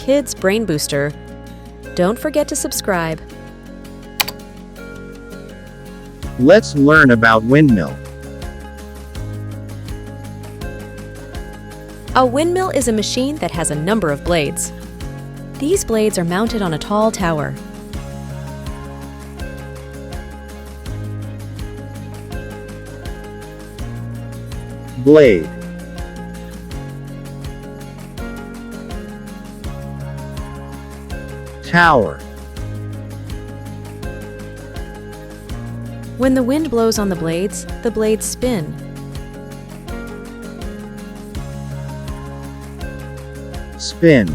Kidz Brain Booster. Don't forget to subscribe. Let's learn about windmill. A windmill is a machine that has a number of blades. These blades are mounted on a tall tower. Blade. Tower. When the wind blows on the blades spin. Spin.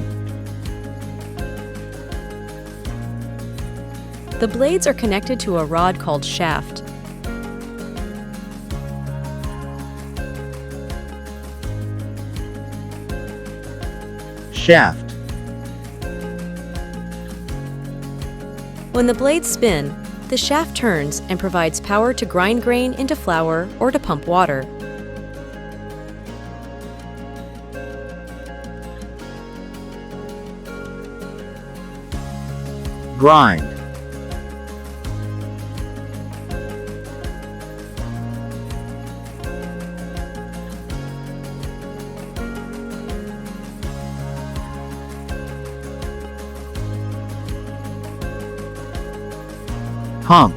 The blades are connected to a rod called shaft. Shaft. When the blades spin, the shaft turns and provides power to grind grain into flour or to pump water. Grind. Pump.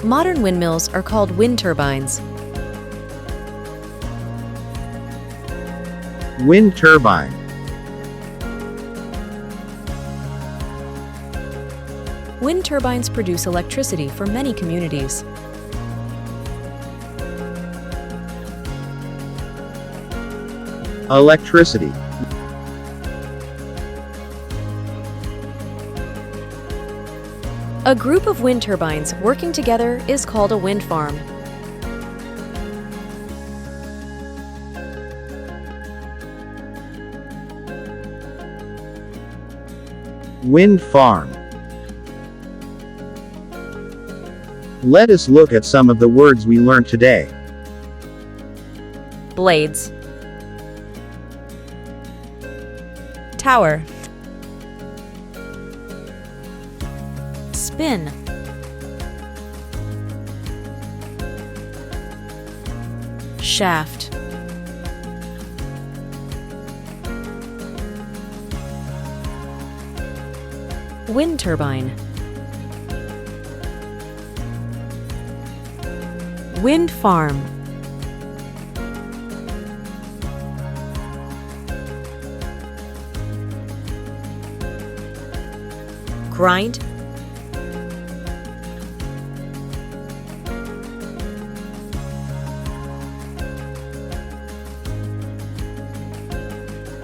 Modern windmills are called wind turbines. Wind turbine. Wind turbines produce electricity for many communities. Electricity. A group of wind turbines working together is called a wind farm. Wind farm. Let us look at some of the words we learned today. Blades. Tower. Spin. Shaft. Wind turbine. Wind farm. Grind.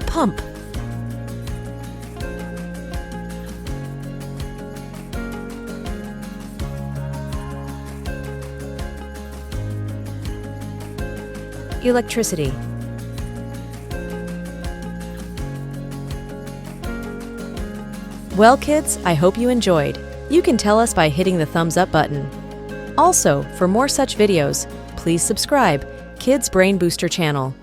Pump. Electricity. Well, kids, I hope you enjoyed. You can tell us by hitting the thumbs up button. Also, for more such videos, please subscribe Kidz Brain Booster channel.